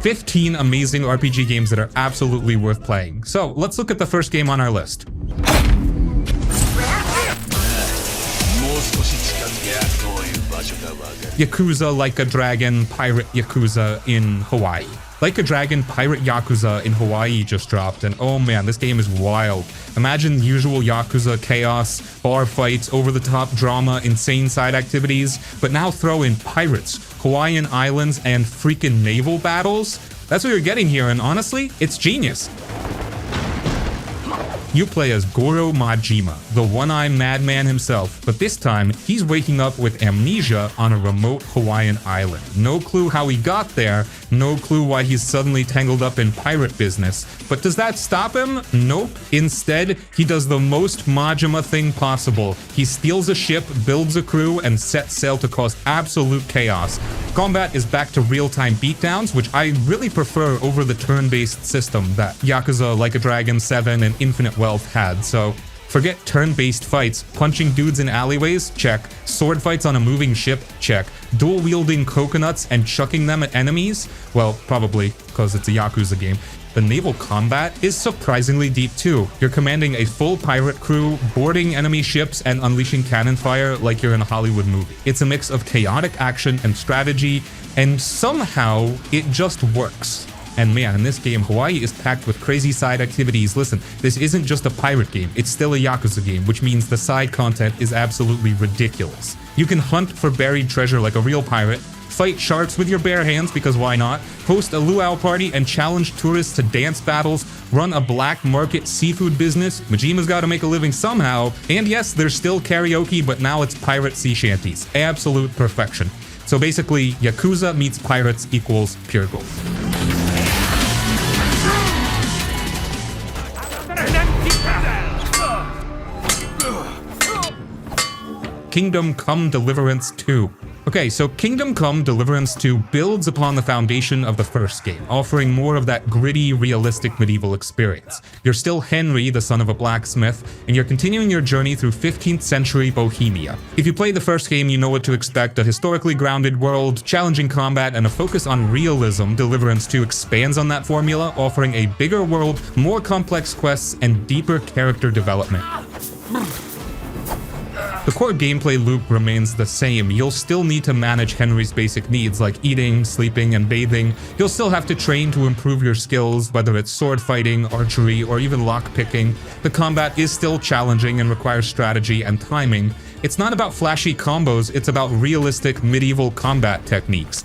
15 amazing RPG games that are absolutely worth playing. So let's look at the first game on our list. Yakuza Like a Dragon Pirate Yakuza in Hawaii. Like a Dragon Pirate Yakuza in Hawaii just dropped, and oh man, this game is wild. Imagine usual Yakuza chaos, bar fights, over-the-top drama, insane side activities, but now throw in pirates, Hawaiian islands, and freaking naval battles? That's what you're getting here, and honestly, it's genius. You play as Goro Majima, the one-eyed madman himself, but this time, he's waking up with amnesia on a remote Hawaiian island. No clue how he got there, no clue why he's suddenly tangled up in pirate business. But does that stop him? Nope. Instead, he does the most Majima thing possible. He steals a ship, builds a crew, and sets sail to cause absolute chaos. Combat is back to real-time beatdowns, which I really prefer over the turn-based system that Yakuza Like a Dragon 7 and Infinite Wealth had, so forget turn-based fights. Punching dudes in alleyways? Check. Sword fights on a moving ship? Check. Dual-wielding coconuts and chucking them at enemies? Well, probably, because it's a Yakuza game. The naval combat is surprisingly deep too. You're commanding a full pirate crew, boarding enemy ships, and unleashing cannon fire like you're in a Hollywood movie. It's a mix of chaotic action and strategy, and somehow it just works. And man, in this game, Hawaii is packed with crazy side activities. Listen, this isn't just a pirate game, it's still a Yakuza game, which means the side content is absolutely ridiculous. You can hunt for buried treasure like a real pirate, fight sharks with your bare hands because why not, host a luau party and challenge tourists to dance battles, run a black market seafood business, Majima's gotta make a living somehow, and yes, there's still karaoke, but now it's pirate sea shanties. Absolute perfection. So basically, Yakuza meets pirates equals pure gold. Kingdom Come Deliverance 2. Okay, so Kingdom Come Deliverance 2 builds upon the foundation of the first game, offering more of that gritty, realistic medieval experience. You're still Henry, the son of a blacksmith, and you're continuing your journey through 15th century Bohemia. If you played the first game, you know what to expect: a historically grounded world, challenging combat, and a focus on realism. Deliverance 2 expands on that formula, offering a bigger world, more complex quests, and deeper character development. The core gameplay loop remains the same. You'll still need to manage Henry's basic needs like eating, sleeping, and bathing. You'll still have to train to improve your skills, whether it's sword fighting, archery, or even lockpicking. The combat is still challenging and requires strategy and timing. It's not about flashy combos, it's about realistic medieval combat techniques.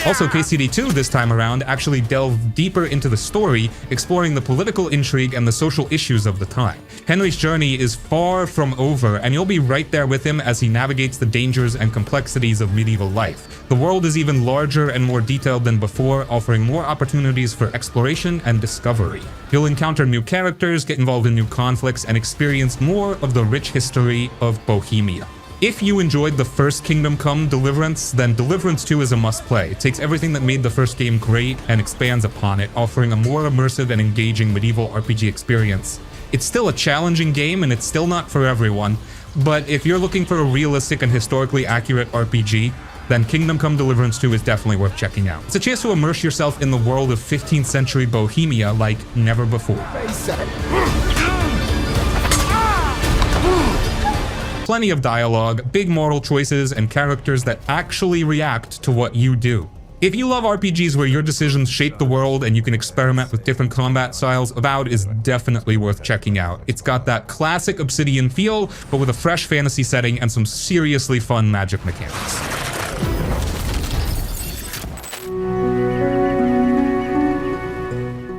Also, KCD2 this time around actually delved deeper into the story, exploring the political intrigue and the social issues of the time. Henry's journey is far from over, and you'll be right there with him as he navigates the dangers and complexities of medieval life. The world is even larger and more detailed than before, offering more opportunities for exploration and discovery. You'll encounter new characters, get involved in new conflicts, and experience more of the rich history of Bohemia. If you enjoyed the first Kingdom Come Deliverance, then Deliverance 2 is a must-play. It takes everything that made the first game great and expands upon it, offering a more immersive and engaging medieval RPG experience. It's still a challenging game, and it's still not for everyone, but if you're looking for a realistic and historically accurate RPG, then Kingdom Come Deliverance 2 is definitely worth checking out. It's a chance to immerse yourself in the world of 15th century Bohemia like never before. Plenty of dialogue, big moral choices, and characters that actually react to what you do. If you love RPGs where your decisions shape the world and you can experiment with different combat styles, Avowed is definitely worth checking out. It's got that classic Obsidian feel, but with a fresh fantasy setting and some seriously fun magic mechanics.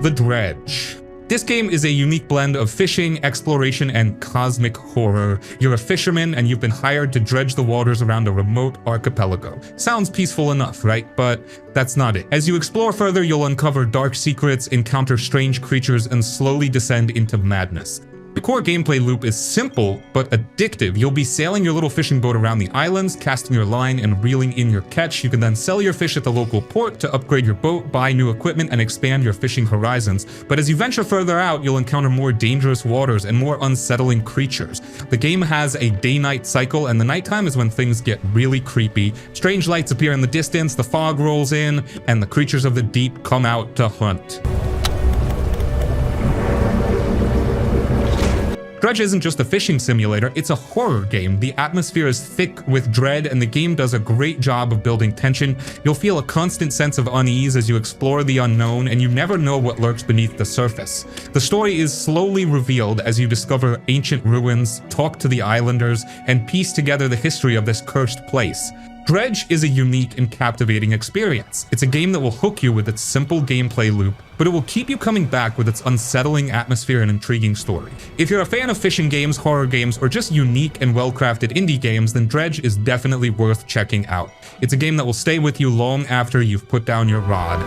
The Dredge. This game is a unique blend of fishing, exploration, and cosmic horror. You're a fisherman and you've been hired to dredge the waters around a remote archipelago. Sounds peaceful enough, right? But that's not it. As you explore further, you'll uncover dark secrets, encounter strange creatures, and slowly descend into madness. The core gameplay loop is simple, but addictive. You'll be sailing your little fishing boat around the islands, casting your line and reeling in your catch. You can then sell your fish at the local port to upgrade your boat, buy new equipment, and expand your fishing horizons. But as you venture further out, you'll encounter more dangerous waters and more unsettling creatures. The game has a day-night cycle, and the nighttime is when things get really creepy. Strange lights appear in the distance, the fog rolls in, and the creatures of the deep come out to hunt. Dredge isn't just a fishing simulator, it's a horror game. The atmosphere is thick with dread, and the game does a great job of building tension. You'll feel a constant sense of unease as you explore the unknown, and you never know what lurks beneath the surface. The story is slowly revealed as you discover ancient ruins, talk to the islanders, and piece together the history of this cursed place. Dredge is a unique and captivating experience. It's a game that will hook you with its simple gameplay loop, but it will keep you coming back with its unsettling atmosphere and intriguing story. If you're a fan of fishing games, horror games, or just unique and well-crafted indie games, then Dredge is definitely worth checking out. It's a game that will stay with you long after you've put down your rod.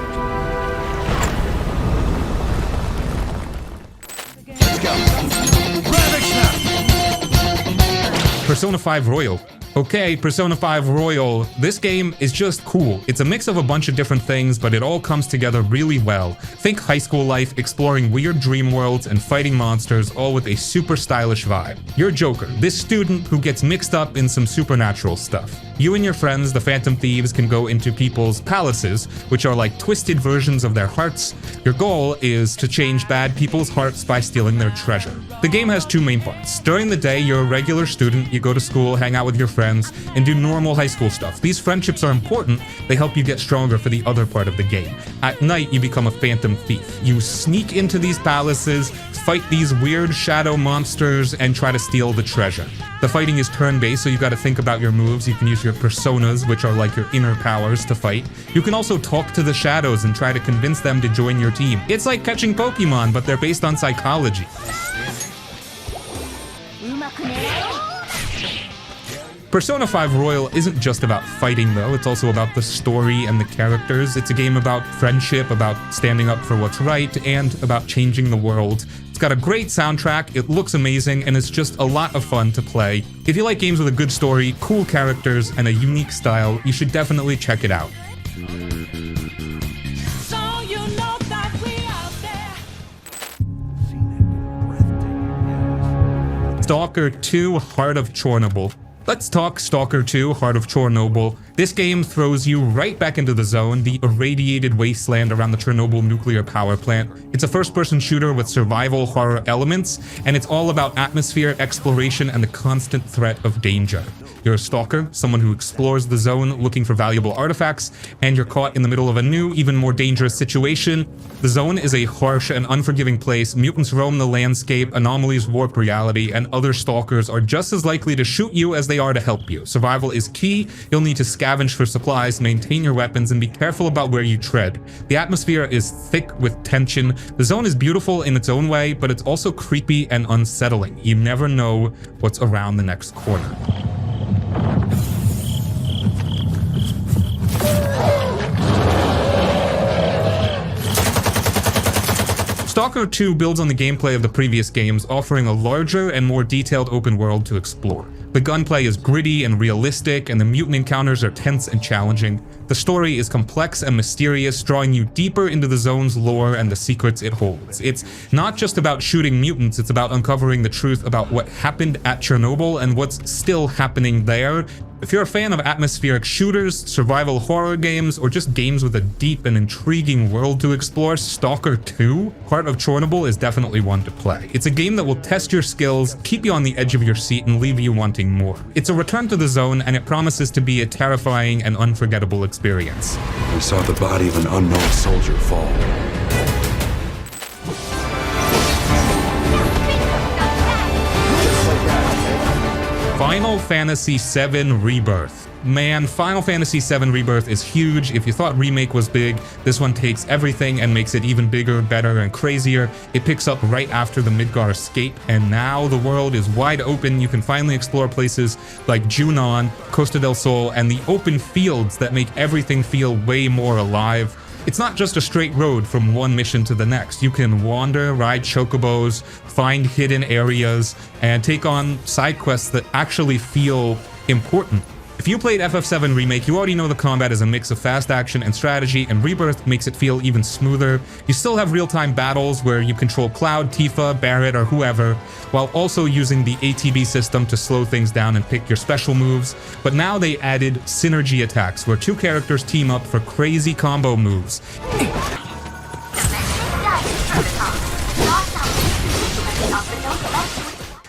Persona 5 Royal. Okay, Persona 5 Royal. This game is just cool. It's a mix of a bunch of different things, but it all comes together really well. Think high school life, exploring weird dream worlds and fighting monsters, all with a super stylish vibe. You're Joker, this student who gets mixed up in some supernatural stuff. You and your friends, the Phantom Thieves, can go into people's palaces, which are like twisted versions of their hearts. Your goal is to change bad people's hearts by stealing their treasure. The game has two main parts. During the day, you're a regular student, you go to school, hang out with your friends, and do normal high school stuff. These friendships are important, they help you get stronger for the other part of the game. At night, you become a Phantom Thief. You sneak into these palaces, fight these weird shadow monsters, and try to steal the treasure. The fighting is turn-based, so you gotta think about your moves. You can use your personas, which are like your inner powers, to fight. You can also talk to the shadows and try to convince them to join your team. It's like catching Pokemon, but they're based on psychology. Persona 5 Royal isn't just about fighting though, it's also about the story and the characters. It's a game about friendship, about standing up for what's right, and about changing the world. It's got a great soundtrack, it looks amazing, and it's just a lot of fun to play. If you like games with a good story, cool characters, and a unique style, you should definitely check it out. Stalker 2 Heart of Chernobyl. Let's talk Stalker 2 Heart of Chernobyl. This game throws you right back into the zone, the irradiated wasteland around the Chernobyl nuclear power plant. It's a first-person shooter with survival horror elements, and it's all about atmosphere, exploration, and the constant threat of danger. You're a stalker, someone who explores the zone looking for valuable artifacts, and you're caught in the middle of a new, even more dangerous situation. The zone is a harsh and unforgiving place. Mutants roam the landscape, anomalies warp reality, and other stalkers are just as likely to shoot you as they are to help you. Survival is key. You'll need to scavenge for supplies, maintain your weapons, and be careful about where you tread. The atmosphere is thick with tension. The zone is beautiful in its own way, but it's also creepy and unsettling. You never know what's around the next corner. Stalker 2 builds on the gameplay of the previous games, offering a larger and more detailed open world to explore. The gunplay is gritty and realistic, and the mutant encounters are tense and challenging. The story is complex and mysterious, drawing you deeper into the zone's lore and the secrets it holds. It's not just about shooting mutants, it's about uncovering the truth about what happened at Chernobyl and what's still happening there. If you're a fan of atmospheric shooters, survival horror games, or just games with a deep and intriguing world to explore, Stalker 2 Heart of Chernobyl is definitely one to play. It's a game that will test your skills, keep you on the edge of your seat, and leave you wanting more. It's a return to the zone, and it promises to be a terrifying and unforgettable experience. We saw the body of an unknown soldier fall. Final Fantasy VII Rebirth. Man, Final Fantasy VII Rebirth is huge. If you thought Remake was big, this one takes everything and makes it even bigger, better, and crazier. It picks up right after the Midgar escape, and now the world is wide open. You can finally explore places like Junon, Costa del Sol, and the open fields that make everything feel way more alive. It's not just a straight road from one mission to the next. You can wander, ride chocobos, find hidden areas, and take on side quests that actually feel important. If you played FF7 Remake, you already know the combat is a mix of fast action and strategy, and Rebirth makes it feel even smoother. You still have real-time battles where you control Cloud, Tifa, Barret, or whoever, while also using the ATB system to slow things down and pick your special moves. But now they added synergy attacks, where two characters team up for crazy combo moves.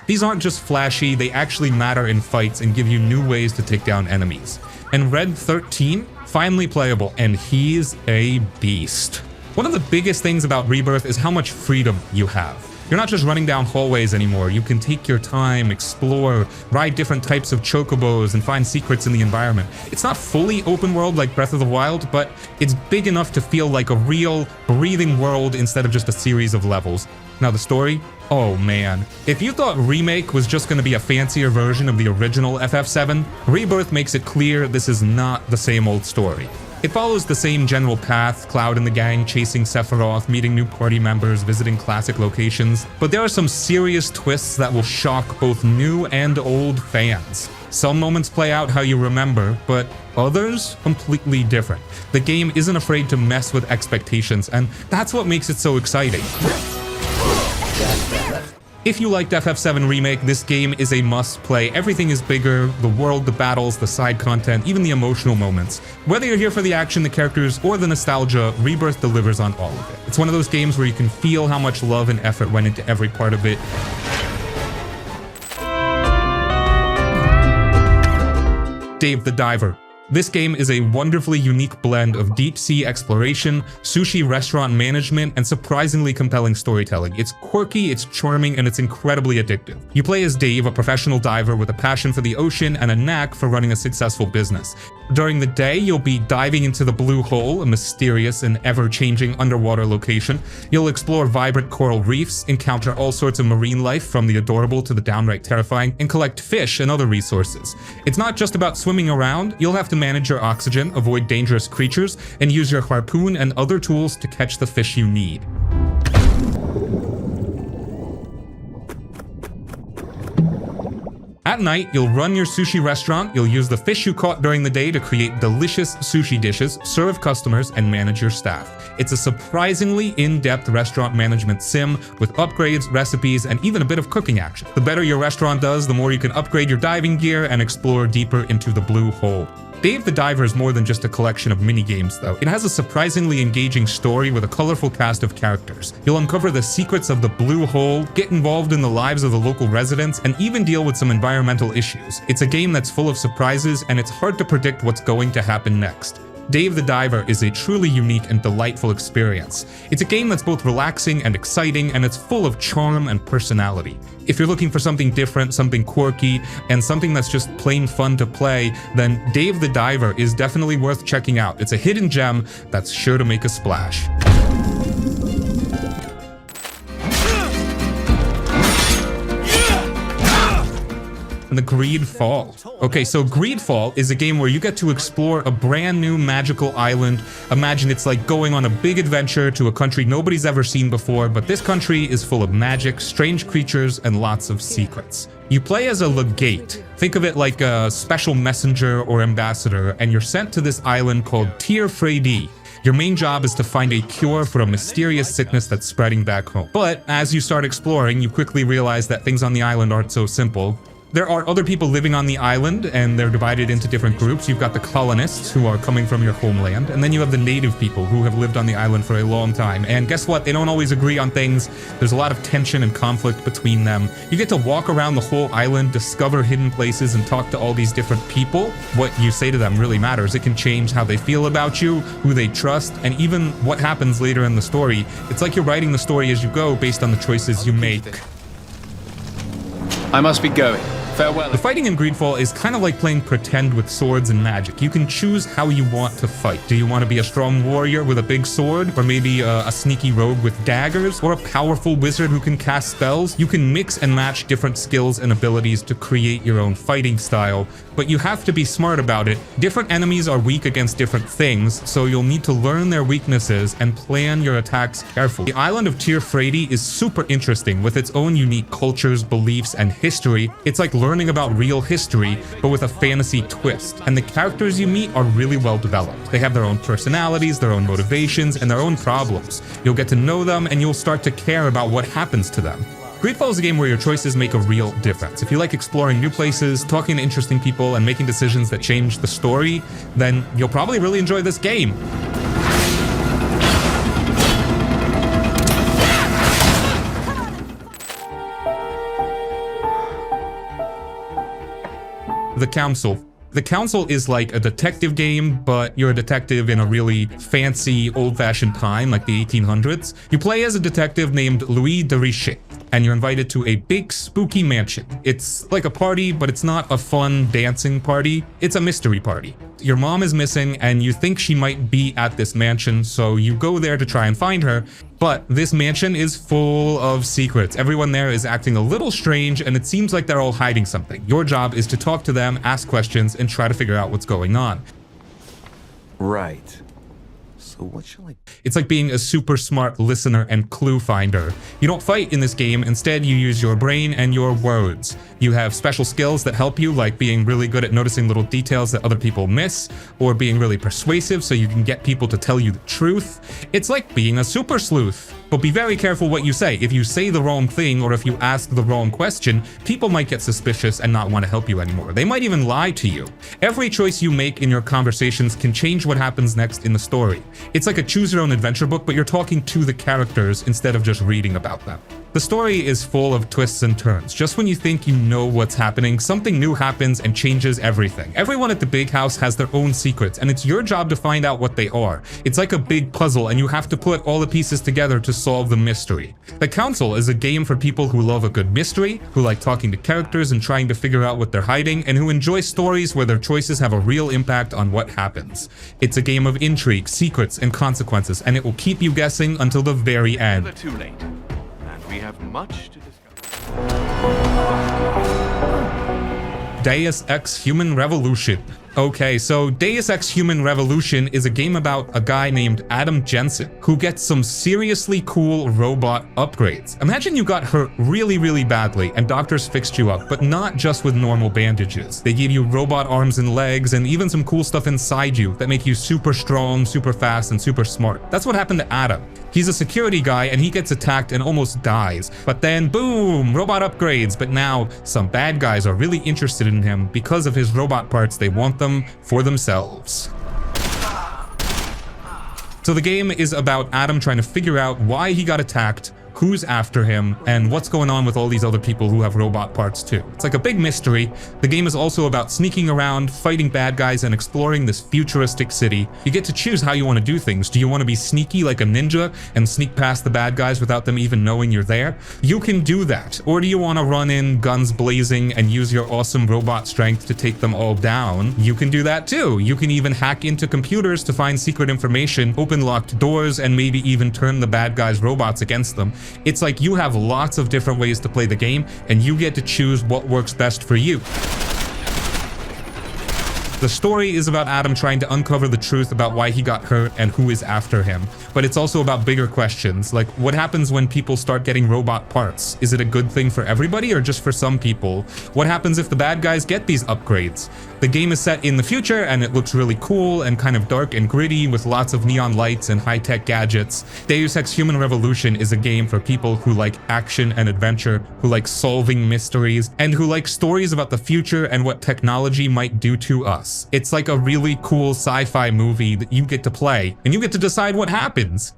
These aren't just flashy, they actually matter in fights and give you new ways to take down enemies. And Red 13, finally playable, and he's a beast. One of the biggest things about Rebirth is how much freedom you have. You're not just running down hallways anymore, you can take your time, explore, ride different types of chocobos, and find secrets in the environment. It's not fully open world like Breath of the Wild, but it's big enough to feel like a real, breathing world instead of just a series of levels. Now the story? Oh man. If you thought Remake was just going to be a fancier version of the original FF7, Rebirth makes it clear this is not the same old story. It follows the same general path, Cloud and the gang chasing Sephiroth, meeting new party members, visiting classic locations, but there are some serious twists that will shock both new and old fans. Some moments play out how you remember, but others completely different. The game isn't afraid to mess with expectations, and that's what makes it so exciting. If you liked FF7 Remake, this game is a must-play. Everything is bigger, the world, the battles, the side content, even the emotional moments. Whether you're here for the action, the characters, or the nostalgia, Rebirth delivers on all of it. It's one of those games where you can feel how much love and effort went into every part of it. Dave the Diver. This game is a wonderfully unique blend of deep-sea exploration, sushi restaurant management, and surprisingly compelling storytelling. It's quirky, it's charming, and it's incredibly addictive. You play as Dave, a professional diver with a passion for the ocean and a knack for running a successful business. During the day, you'll be diving into the Blue Hole, a mysterious and ever-changing underwater location. You'll explore vibrant coral reefs, encounter all sorts of marine life from the adorable to the downright terrifying, and collect fish and other resources. It's not just about swimming around, you'll have to manage your oxygen, avoid dangerous creatures, and use your harpoon and other tools to catch the fish you need. At night, you'll run your sushi restaurant, you'll use the fish you caught during the day to create delicious sushi dishes, serve customers, and manage your staff. It's a surprisingly in-depth restaurant management sim with upgrades, recipes, and even a bit of cooking action. The better your restaurant does, the more you can upgrade your diving gear and explore deeper into the Blue Hole. Dave the Diver is more than just a collection of mini-games though. It has a surprisingly engaging story with a colorful cast of characters. You'll uncover the secrets of the Blue Hole, get involved in the lives of the local residents, and even deal with some environmental issues. It's a game that's full of surprises, and it's hard to predict what's going to happen next. Dave the Diver is a truly unique and delightful experience. It's a game that's both relaxing and exciting, and it's full of charm and personality. If you're looking for something different, something quirky, and something that's just plain fun to play, then Dave the Diver is definitely worth checking out. It's a hidden gem that's sure to make a splash. The GreedFall. Okay, so GreedFall is a game where you get to explore a brand new magical island. Imagine it's like going on a big adventure to a country nobody's ever seen before, but this country is full of magic, strange creatures, and lots of secrets. You play as a legate. Think of it like a special messenger or ambassador, and you're sent to this island called Tir Fredi. Your main job is to find a cure for a mysterious sickness that's spreading back home. But as you start exploring, you quickly realize that things on the island aren't so simple. There are other people living on the island, and they're divided into different groups. You've got the colonists, who are coming from your homeland, and then you have the native people who have lived on the island for a long time. And guess what? They don't always agree on things. There's a lot of tension and conflict between them. You get to walk around the whole island, discover hidden places, and talk to all these different people. What you say to them really matters. It can change how they feel about you, who they trust, and even what happens later in the story. It's like you're writing the story as you go based on the choices you make. I must be going. Farewell. The fighting in GreedFall is kind of like playing pretend with swords and magic. You can choose how you want to fight. Do you want to be a strong warrior with a big sword, or maybe a sneaky rogue with daggers, or a powerful wizard who can cast spells? You can mix and match different skills and abilities to create your own fighting style, but you have to be smart about it. Different enemies are weak against different things, so you'll need to learn their weaknesses and plan your attacks carefully. The island of Tyr Frady is super interesting with its own unique cultures, beliefs, and history. It's like learning about real history, but with a fantasy twist. And the characters you meet are really well developed. They have their own personalities, their own motivations, and their own problems. You'll get to know them, and you'll start to care about what happens to them. GreedFall is a game where your choices make a real difference. If you like exploring new places, talking to interesting people, and making decisions that change the story, then you'll probably really enjoy this game. The Council. The Council is like a detective game, but you're a detective in a really fancy, old-fashioned time, like the 1800s. You play as a detective named Louis de Richet, and you're invited to a big, spooky mansion. It's like a party, but it's not a fun dancing party. It's a mystery party. Your mom is missing, and you think she might be at this mansion, so you go there to try and find her. But this mansion is full of secrets. Everyone there is acting a little strange, and it seems like they're all hiding something. Your job is to talk to them, ask questions, and try to figure out what's going on. Right. So what shall I... It's like being a super smart listener and clue finder. You don't fight in this game, instead you use your brain and your words. You have special skills that help you, like being really good at noticing little details that other people miss, or being really persuasive so you can get people to tell you the truth. It's like being a super sleuth. But be very careful what you say. If you say the wrong thing, or if you ask the wrong question, people might get suspicious and not want to help you anymore. They might even lie to you. Every choice you make in your conversations can change what happens next in the story. It's like a choose-your-own-adventure book, but you're talking to the characters instead of just reading about them. The story is full of twists and turns. Just when you think you know what's happening, something new happens and changes everything. Everyone at the big house has their own secrets, and it's your job to find out what they are. It's like a big puzzle, and you have to put all the pieces together to solve the mystery. The Council is a game for people who love a good mystery, who like talking to characters and trying to figure out what they're hiding, and who enjoy stories where their choices have a real impact on what happens. It's a game of intrigue, secrets, and consequences, and it will keep you guessing until the very end. Never too late. We have much to discuss. Deus Ex Human Revolution. Okay, so Deus Ex Human Revolution is a game about a guy named Adam Jensen who gets some seriously cool robot upgrades. Imagine you got hurt really, really badly and doctors fixed you up, but not just with normal bandages. They give you robot arms and legs and even some cool stuff inside you that make you super strong, super fast, and super smart. That's what happened to Adam. He's a security guy and he gets attacked and almost dies. But then, boom, robot upgrades. But now some bad guys are really interested in him because of his robot parts. They want them for themselves. So the game is about Adam trying to figure out why he got attacked, who's after him, and what's going on with all these other people who have robot parts too. It's like a big mystery. The game is also about sneaking around, fighting bad guys, and exploring this futuristic city. You get to choose how you want to do things. Do you want to be sneaky like a ninja and sneak past the bad guys without them even knowing you're there? You can do that. Or do you want to run in guns blazing and use your awesome robot strength to take them all down? You can do that too. You can even hack into computers to find secret information, open locked doors, and maybe even turn the bad guys' robots against them. It's like you have lots of different ways to play the game, and you get to choose what works best for you. The story is about Adam trying to uncover the truth about why he got hurt and who is after him. But it's also about bigger questions, like what happens when people start getting robot parts? Is it a good thing for everybody or just for some people? What happens if the bad guys get these upgrades? The game is set in the future and it looks really cool and kind of dark and gritty with lots of neon lights and high-tech gadgets. Deus Ex Human Revolution is a game for people who like action and adventure, who like solving mysteries, and who like stories about the future and what technology might do to us. It's like a really cool sci-fi movie that you get to play, and you get to decide what happens.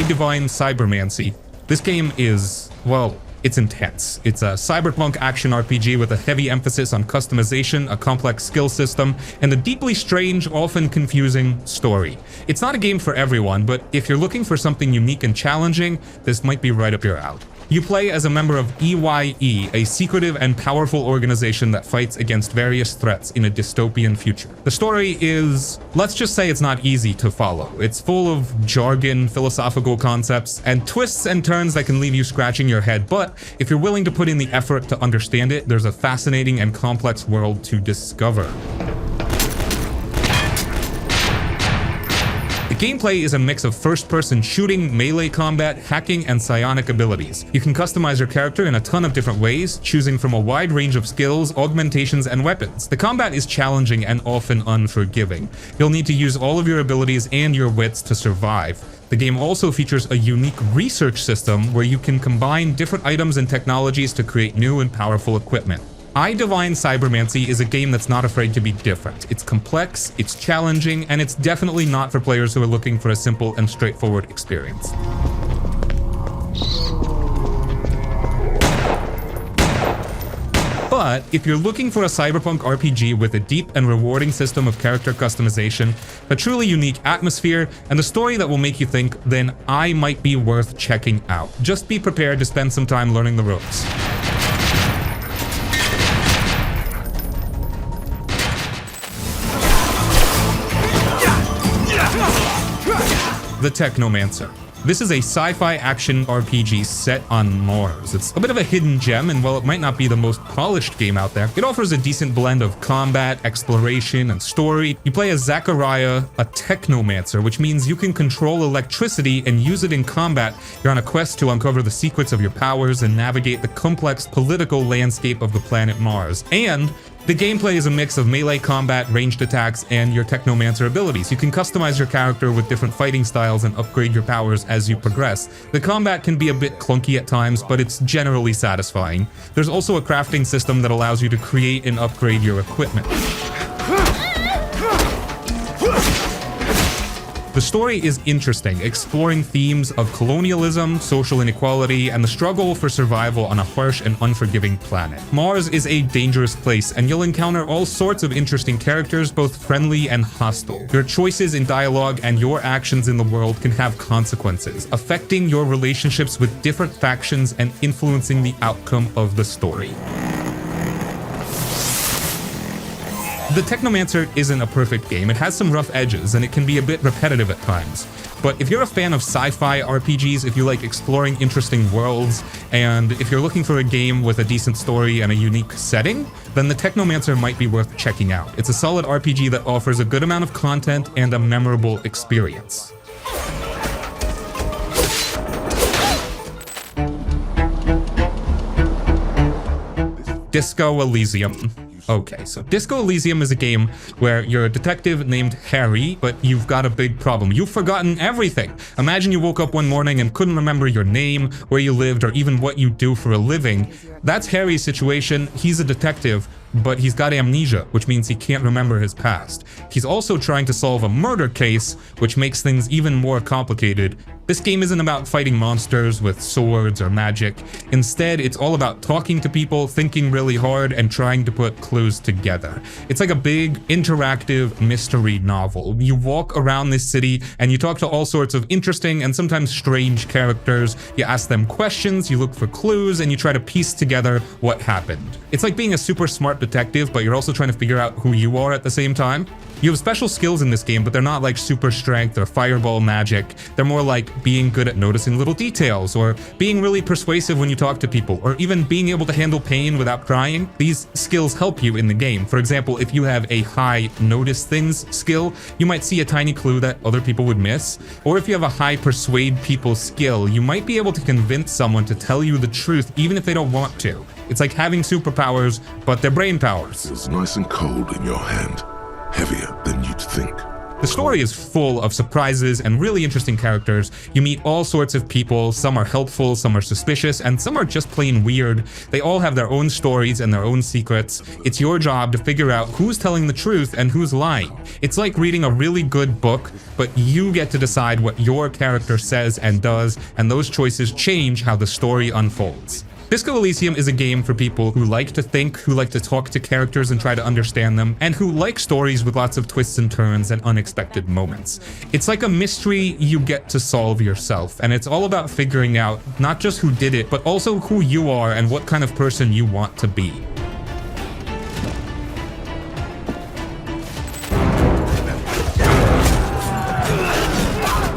Divine Cybermancy. This game is, well, It's intense. It's a cyberpunk action RPG with a heavy emphasis on customization, a complex skill system, and a deeply strange, often confusing story. It's not a game for everyone, but if you're looking for something unique and challenging, this might be right up your alley. You play as a member of EYE, a secretive and powerful organization that fights against various threats in a dystopian future. The story is, let's just say it's not easy to follow. It's full of jargon, philosophical concepts, and twists and turns that can leave you scratching your head, but if you're willing to put in the effort to understand it, there's a fascinating and complex world to discover. The gameplay is a mix of first-person shooting, melee combat, hacking, and psionic abilities. You can customize your character in a ton of different ways, choosing from a wide range of skills, augmentations, and weapons. The combat is challenging and often unforgiving. You'll need to use all of your abilities and your wits to survive. The game also features a unique research system where you can combine different items and technologies to create new and powerful equipment. Divine Cybermancy is a game that's not afraid to be different. It's complex, it's challenging, and it's definitely not for players who are looking for a simple and straightforward experience. But if you're looking for a cyberpunk RPG with a deep and rewarding system of character customization, a truly unique atmosphere, and a story that will make you think, then I might be worth checking out. Just be prepared to spend some time learning the ropes. The Technomancer. This is a sci-fi action RPG set on Mars. It's a bit of a hidden gem, and while it might not be the most polished game out there, it offers a decent blend of combat, exploration, and story. You play as Zachariah, a Technomancer, which means you can control electricity and use it in combat. You're on a quest to uncover the secrets of your powers and navigate the complex political landscape of the planet Mars. And the gameplay is a mix of melee combat, ranged attacks, and your Technomancer abilities. You can customize your character with different fighting styles and upgrade your powers as you progress. The combat can be a bit clunky at times, but it's generally satisfying. There's also a crafting system that allows you to create and upgrade your equipment. The story is interesting, exploring themes of colonialism, social inequality, and the struggle for survival on a harsh and unforgiving planet. Mars is a dangerous place, and you'll encounter all sorts of interesting characters, both friendly and hostile. Your choices in dialogue and your actions in the world can have consequences, affecting your relationships with different factions and influencing the outcome of the story. The Technomancer isn't a perfect game. It has some rough edges, and it can be a bit repetitive at times. But if you're a fan of sci-fi RPGs, if you like exploring interesting worlds, and if you're looking for a game with a decent story and a unique setting, then the Technomancer might be worth checking out. It's a solid RPG that offers a good amount of content and a memorable experience. Disco Elysium. Okay, so Disco Elysium is a game where you're a detective named Harry, but you've got a big problem. You've forgotten everything. Imagine you woke up one morning and couldn't remember your name, where you lived, or even what you do for a living. That's Harry's situation. He's a detective, but he's got amnesia, which means he can't remember his past. He's also trying to solve a murder case, which makes things even more complicated. This game isn't about fighting monsters with swords or magic. Instead, it's all about talking to people, thinking really hard, and trying to put clues together. It's like a big, interactive mystery novel. You walk around this city, and you talk to all sorts of interesting and sometimes strange characters. You ask them questions, you look for clues, and you try to piece together what happened. It's like being a super smart detective, but you're also trying to figure out who you are at the same time. You have special skills in this game, but they're not like super strength or fireball magic. They're more like being good at noticing little details, or being really persuasive when you talk to people, or even being able to handle pain without crying. These skills help you in the game. For example, if you have a high notice things skill, you might see a tiny clue that other people would miss. Or if you have a high persuade people skill, you might be able to convince someone to tell you the truth even if they don't want to. It's like having superpowers, but they're brain powers. It's nice and cold in your hand. Heavier than you'd think. The story is full of surprises and really interesting characters. You meet all sorts of people. Some are helpful, some are suspicious, and some are just plain weird. They all have their own stories and their own secrets. It's your job to figure out who's telling the truth and who's lying. It's like reading a really good book, but you get to decide what your character says and does, and those choices change how the story unfolds. Disco Elysium is a game for people who like to think, who like to talk to characters and try to understand them, and who like stories with lots of twists and turns and unexpected moments. It's like a mystery you get to solve yourself, and it's all about figuring out not just who did it, but also who you are and what kind of person you want to be.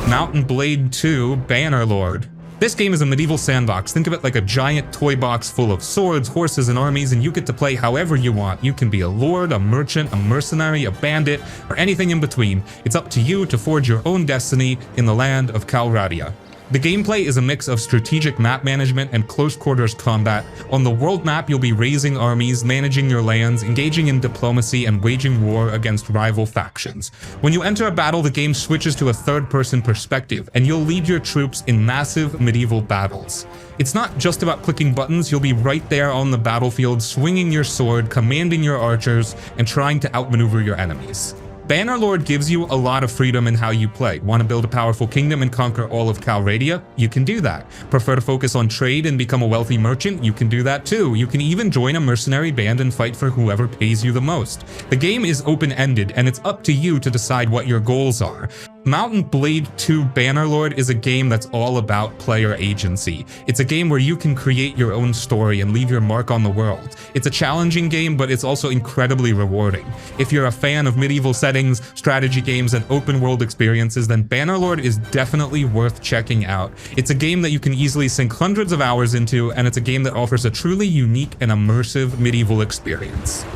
Mount & Blade 2 Bannerlord. This game is a medieval sandbox. Think of it like a giant toy box full of swords, horses, and armies, and you get to play however you want. You can be a lord, a merchant, a mercenary, a bandit, or anything in between. It's up to you to forge your own destiny in the land of Calradia. The gameplay is a mix of strategic map management and close quarters combat. On the world map, you'll be raising armies, managing your lands, engaging in diplomacy, and waging war against rival factions. When you enter a battle, the game switches to a third-person perspective, and you'll lead your troops in massive medieval battles. It's not just about clicking buttons, you'll be right there on the battlefield, swinging your sword, commanding your archers, and trying to outmaneuver your enemies. Bannerlord gives you a lot of freedom in how you play. Want to build a powerful kingdom and conquer all of Calradia? You can do that. Prefer to focus on trade and become a wealthy merchant? You can do that too. You can even join a mercenary band and fight for whoever pays you the most. The game is open-ended, and it's up to you to decide what your goals are. Mount & Blade 2 Bannerlord is a game that's all about player agency. It's a game where you can create your own story and leave your mark on the world. It's a challenging game, but it's also incredibly rewarding. If you're a fan of medieval settings, strategy games, and open world experiences, then Bannerlord is definitely worth checking out. It's a game that you can easily sink hundreds of hours into, and it's a game that offers a truly unique and immersive medieval experience.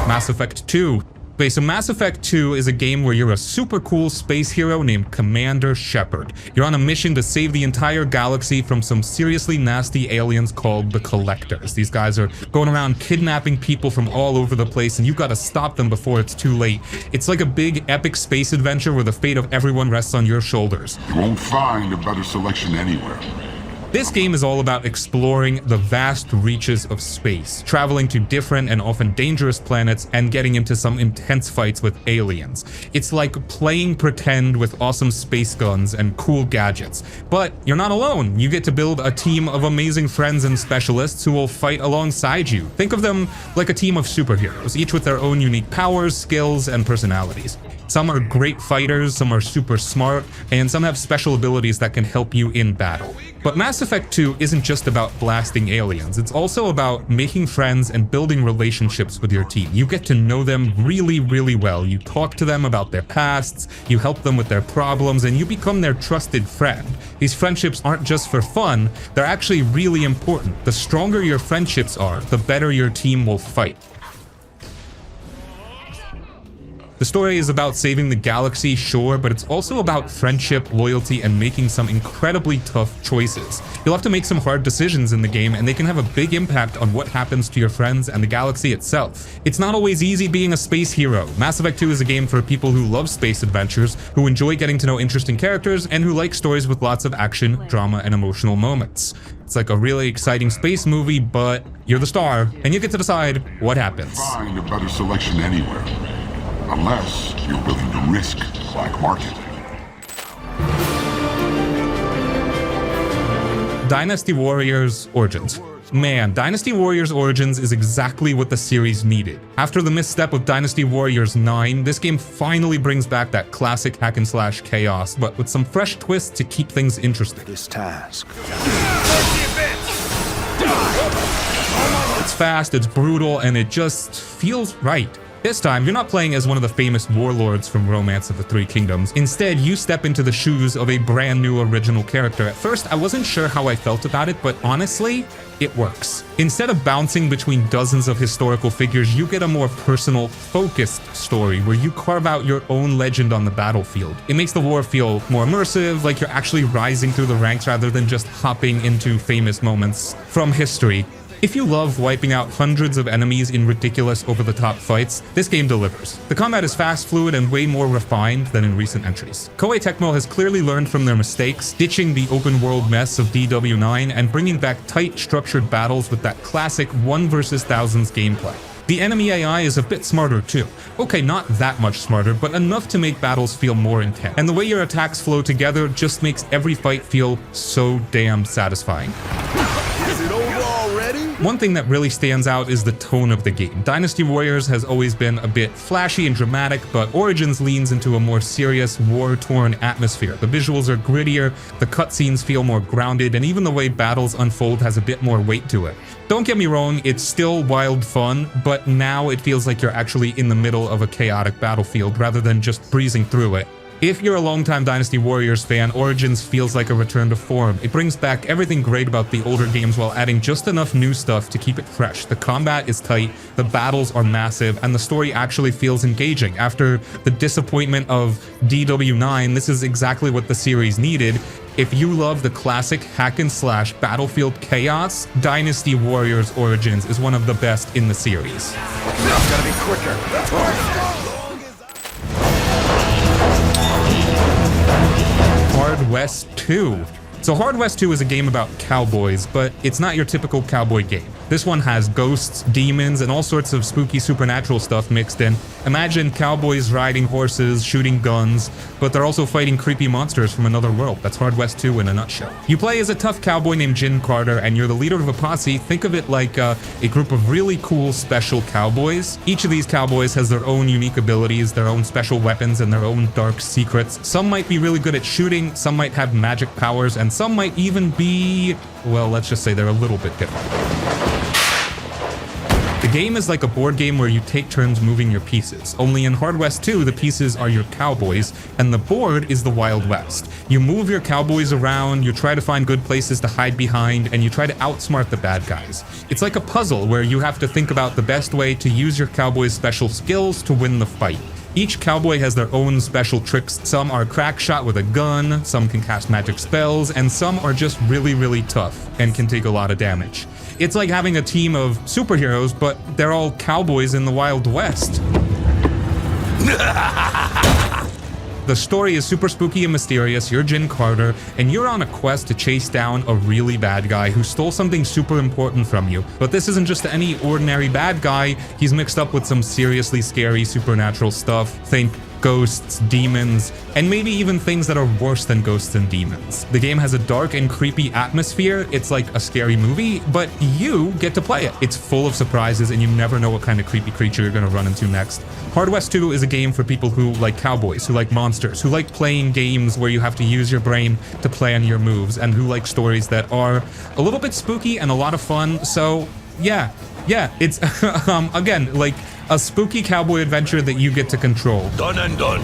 Mass Effect 2. Okay, so Mass Effect 2 is a game where you're a super cool space hero named Commander Shepard. You're on a mission to save the entire galaxy from some seriously nasty aliens called the Collectors. These guys are going around kidnapping people from all over the place, and you've got to stop them before it's too late. It's like a big epic space adventure where the fate of everyone rests on your shoulders. You won't find a better selection anywhere. This game is all about exploring the vast reaches of space, traveling to different and often dangerous planets, and getting into some intense fights with aliens. It's like playing pretend with awesome space guns and cool gadgets. But you're not alone. You get to build a team of amazing friends and specialists who will fight alongside you. Think of them like a team of superheroes, each with their own unique powers, skills, and personalities. Some are great fighters, some are super smart, and some have special abilities that can help you in battle. But Mass Effect 2 isn't just about blasting aliens, it's also about making friends and building relationships with your team. You get to know them really, really well. You talk to them about their pasts, you help them with their problems, and you become their trusted friend. These friendships aren't just for fun, they're actually really important. The stronger your friendships are, the better your team will fight. The story is about saving the galaxy, sure, but it's also about friendship, loyalty, and making some incredibly tough choices. You'll have to make some hard decisions in the game, and they can have a big impact on what happens to your friends and the galaxy itself. It's not always easy being a space hero. Mass Effect 2 is a game for people who love space adventures, who enjoy getting to know interesting characters, and who like stories with lots of action, drama, and emotional moments. It's like a really exciting space movie, but you're the star, and you get to decide what happens. Find a better selection anywhere. Unless you're willing to risk black market. Dynasty Warriors Origins. Man, Dynasty Warriors Origins is exactly what the series needed. After the misstep of Dynasty Warriors 9, this game finally brings back that classic hack-and-slash chaos, but with some fresh twists to keep things interesting. This task. It's fast, it's brutal, and it just feels right. This time, you're not playing as one of the famous warlords from Romance of the Three Kingdoms. Instead, you step into the shoes of a brand new original character. At first, I wasn't sure how I felt about it, but honestly, it works. Instead of bouncing between dozens of historical figures, you get a more personal, focused story where you carve out your own legend on the battlefield. It makes the war feel more immersive, like you're actually rising through the ranks rather than just hopping into famous moments from history. If you love wiping out hundreds of enemies in ridiculous over-the-top fights, this game delivers. The combat is fast, fluid, and way more refined than in recent entries. Koei Tecmo has clearly learned from their mistakes, ditching the open-world mess of DW9 and bringing back tight, structured battles with that classic 1 versus thousands gameplay. The enemy AI is a bit smarter too. Okay, not that much smarter, but enough to make battles feel more intense. And the way your attacks flow together just makes every fight feel so damn satisfying. Is it over already? One thing that really stands out is the tone of the game. Dynasty Warriors has always been a bit flashy and dramatic, but Origins leans into a more serious, war-torn atmosphere. The visuals are grittier, the cutscenes feel more grounded, and even the way battles unfold has a bit more weight to it. Don't get me wrong, it's still wild fun, but now it feels like you're actually in the middle of a chaotic battlefield rather than just breezing through it. If you're a longtime Dynasty Warriors fan, Origins feels like a return to form. It brings back everything great about the older games while adding just enough new stuff to keep it fresh. The combat is tight, the battles are massive, and the story actually feels engaging. After the disappointment of DW9, this is exactly what the series needed. If you love the classic hack and slash battlefield chaos, Dynasty Warriors Origins is one of the best in the series. Gotta be quicker. Hard West 2. So Hard West 2 is a game about cowboys, but it's not your typical cowboy game. This one has ghosts, demons, and all sorts of spooky supernatural stuff mixed in. Imagine cowboys riding horses, shooting guns, but they're also fighting creepy monsters from another world. That's Hard West 2 in a nutshell. You play as a tough cowboy named Jin Carter, and you're the leader of a posse. Think of it like a group of really cool special cowboys. Each of these cowboys has their own unique abilities, their own special weapons, and their own dark secrets. Some might be really good at shooting, some might have magic powers, and some might even be, well, let's just say they're a little bit different. The game is like a board game where you take turns moving your pieces. Only in Hard West 2, the pieces are your cowboys, and the board is the Wild West. You move your cowboys around, you try to find good places to hide behind, and you try to outsmart the bad guys. It's like a puzzle where you have to think about the best way to use your cowboy's special skills to win the fight. Each cowboy has their own special tricks. Some are crack shot with a gun, some can cast magic spells, and some are just really, really tough and can take a lot of damage. It's like having a team of superheroes, but they're all cowboys in the Wild West. The story is super spooky and mysterious. You're Jin Carter, and you're on a quest to chase down a really bad guy who stole something super important from you. But this isn't just any ordinary bad guy. He's mixed up with some seriously scary supernatural stuff. Think ghosts, demons, and maybe even things that are worse than ghosts and demons. The game has a dark and creepy atmosphere. It's like a scary movie, but you get to play it. It's full of surprises, and you never know what kind of creepy creature you're gonna run into next. Hard West 2 is a game for people who like cowboys, who like monsters, who like playing games where you have to use your brain to plan your moves, and who like stories that are a little bit spooky and a lot of fun. So yeah, it's again, like a spooky cowboy adventure that you get to control. Done and done.